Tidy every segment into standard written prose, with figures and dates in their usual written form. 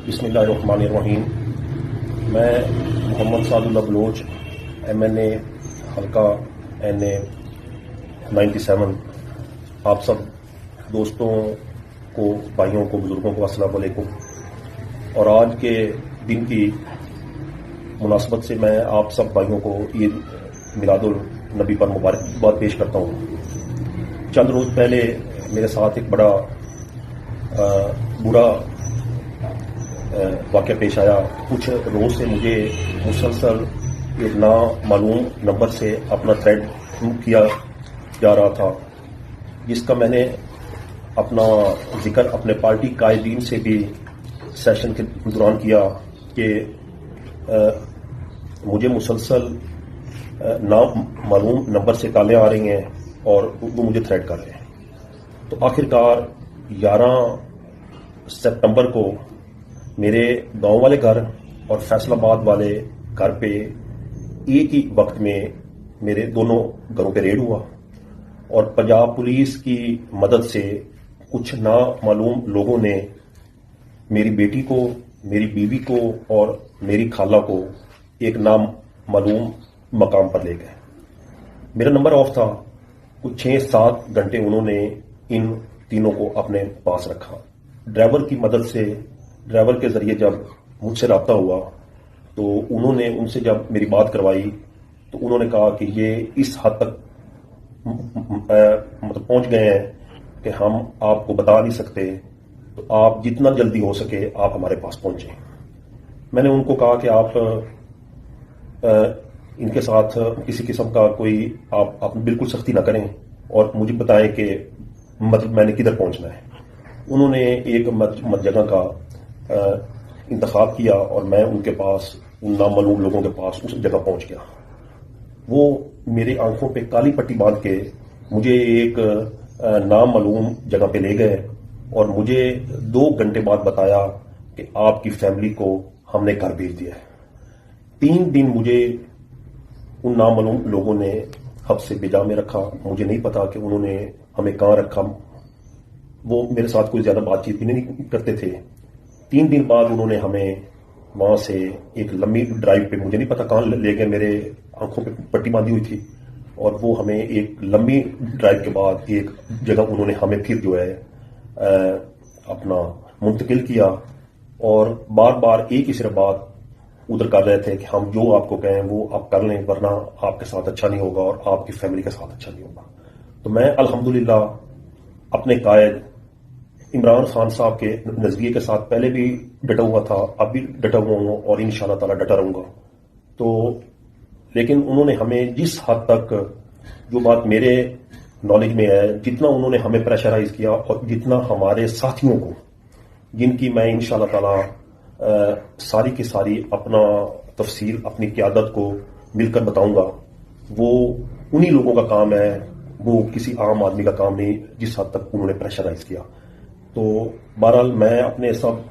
बिस्मिल्लाहिर्रहमानिर्रहीम। मैं Mohammad Sadullah Bloch MNA हल्का NA 97 आप सब दोस्तों को, भाइयों को, बुजुर्गों को अस्सलाम वालेकुम। और आज के दिन की मुनासबत से मैं आप सब भाइयों को ईद मिलादुल नबी पर मुबारकबाद पेश करता हूँ। चंद रोज पहले मेरे साथ एक बड़ा बुरा वाक़या पेश आया। कुछ रोज से मुझे मुसलसल एक नामालूम नंबर से अपना थ्रेड किया जा रहा था, जिसका मैंने अपना जिक्र अपने पार्टी कायदीन से भी सेशन के दौरान किया कि मुझे मुसलसल नामालूम नंबर से कॉलें आ रही हैं और वो मुझे थ्रेड कर रहे हैं। तो आखिरकार 11 सितंबर को मेरे गांव वाले घर और फैसलाबाद वाले घर पे एक ही वक्त में मेरे दोनों घरों पे रेड हुआ और पंजाब पुलिस की मदद से कुछ नामालूम लोगों ने मेरी बेटी को, मेरी बीवी को और मेरी खाला को एक नामालूम मकाम पर ले गए। मेरा नंबर ऑफ था। कुछ 6-7 घंटे उन्होंने इन तीनों को अपने पास रखा। ड्राइवर की मदद से, ड्राइवर के जरिए जब मुझसे रब्ता हुआ तो उन्होंने उनसे जब मेरी बात करवाई तो उन्होंने कहा कि ये इस हद तक मतलब पहुंच गए हैं कि हम आपको बता नहीं सकते, तो आप जितना जल्दी हो सके आप हमारे पास पहुंचे। मैंने उनको कहा कि आप इनके साथ किसी किस्म का कोई आप बिल्कुल सख्ती ना करें और मुझे बताएं कि मतलब मैंने किधर पहुंचना है। उन्होंने एक जगह का इंतखाब किया और मैं उनके पास, उन नामालूम लोगों के पास उस जगह पहुंच गया। वो मेरी आंखों पे काली पट्टी बांध के मुझे एक नामालूम जगह पे ले गए और मुझे 2 घंटे बाद बताया कि आपकी फैमिली को हमने घर भेज दिया है। 3 दिन मुझे उन नामालूम लोगों ने हब्स बेजा में रखा। मुझे नहीं पता कि उन्होंने हमें कहाँ रखा। वो मेरे साथ कोई ज्यादा बातचीत भी नहीं करते थे। 3 दिन बाद उन्होंने हमें वहां से एक लंबी ड्राइव पे, मुझे नहीं पता कहाँ ले गए, मेरे आंखों पे पट्टी बांधी हुई थी, और वो हमें एक लंबी ड्राइव के बाद एक जगह उन्होंने हमें फिर जो है अपना मुंतकिल किया और बार बार एक ही सिर्फ बात उधर कर रहे थे कि हम जो आपको कहें वो आप कर लें, वरना आपके साथ अच्छा नहीं होगा और आपकी फैमिली के साथ अच्छा नहीं होगा। तो मैं अल्हम्दुलिल्लाह अपने कायद इमरान खान साहब के नजरिए के साथ पहले भी डटा हुआ था, अब भी डटा हुआ हूं और इंशाल्लाह ताला डटा रहूंगा। तो लेकिन उन्होंने हमें जिस हद तक, जो बात मेरे नॉलेज में है, जितना उन्होंने हमें प्रेशराइज किया और जितना हमारे साथियों को, जिनकी मैं इंशाल्लाह ताला सारी की सारी अपना तफसील अपनी क़यादत को मिलकर बताऊंगा, वो उन्हीं लोगों का काम है, वो किसी आम आदमी का काम नहीं, जिस हद तक उन्होंने प्रेशराइज किया। तो बहरहाल मैं अपने सब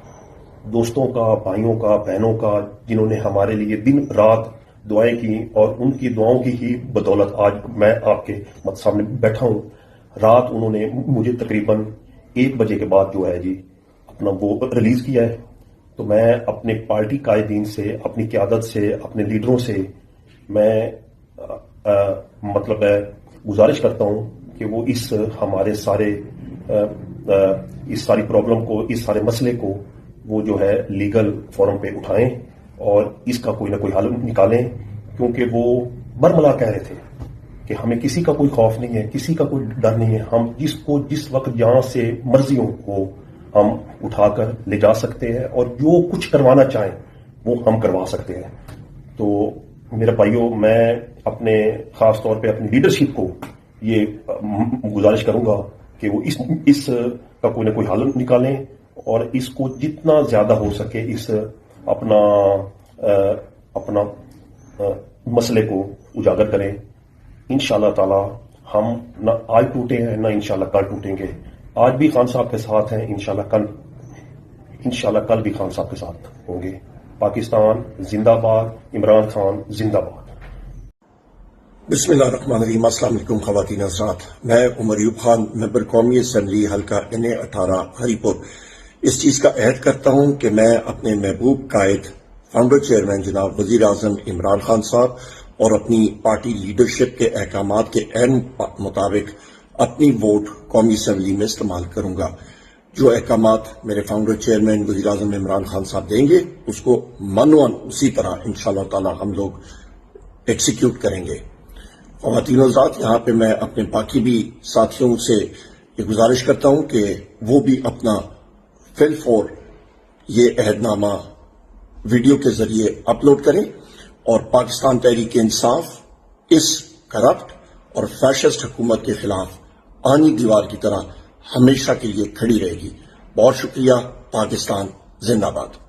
दोस्तों का, भाइयों का, बहनों का, जिन्होंने हमारे लिए दिन रात दुआएं की और उनकी दुआओं की ही बदौलत आज मैं आपके सामने बैठा हूं। रात उन्होंने मुझे तकरीबन 1 बजे के बाद जो है जी अपना वो रिलीज किया है। तो मैं अपने पार्टी कायदीन से, अपनी क़यादत से, अपने लीडरों से मैं मतलब गुजारिश करता हूं कि वो इस हमारे सारे इस सारी प्रॉब्लम को, इस सारे मसले को वो जो है लीगल फोरम पे उठाएं और इसका कोई ना कोई हल निकालें, क्योंकि वो बरमला कह रहे थे कि हमें किसी का कोई खौफ नहीं है, किसी का कोई डर नहीं है, हम जिसको जिस वक्त जहां से मर्जी हो वो हम उठाकर ले जा सकते हैं और जो कुछ करवाना चाहें वो हम करवा सकते हैं। तो मेरे भाइयों, मैं अपने खास तौर पे अपनी लीडरशिप को ये गुजारिश करूंगा कि वो इस का कोई ना कोई हल निकालें और इसको जितना ज्यादा हो सके इस अपना मसले को उजागर करें। इंशाल्लाह ताला हम न आज टूटे हैं, न इंशाल्लाह कल टूटेंगे। आज भी खान साहब के साथ हैं, इंशाल्लाह कल भी खान साहब के साथ होंगे। पाकिस्तान जिंदाबाद, इमरान खान जिंदाबाद। बिस्मिल्लाहिर्रहमानिर्रहीम। अस्सलाम वालेकुम ख़वातीन हज़रात। मैं उमर अयूब खान, मेंबर कौमी असम्बली हल्का NA 18 हरीपुर। اس چیز کا عہد کرتا ہوں کہ میں اپنے محبوب قائد فاؤنڈر چیئرمین جناب وزیر اعظم عمران خان صاحب اور اپنی پارٹی لیڈرشپ کے احکامات کے عین مطابق اپنی ووٹ قومی اسمبلی میں استعمال کروں گا. جو احکامات میرے فاؤنڈر چیئرمین وزیر اعظم عمران خان صاحب دیں گے اس کو منوان اسی طرح انشاءاللہ تعالی ہم لوگ ایکسیکیوٹ کریں گے. خواتین و حضرات، یہاں پہ میں اپنے باقی بھی ساتھیوں سے یہ گزارش کرتا ہوں کہ وہ بھی اپنا فل فور یہ عہد نامہ ویڈیو کے ذریعے اپلوڈ کریں اور پاکستان تحریک انصاف اس کرپٹ اور فیشسٹ حکومت کے خلاف آہنی دیوار کی طرح ہمیشہ کے لیے کھڑی رہے گی. بہت شکریہ. پاکستان زندہ باد.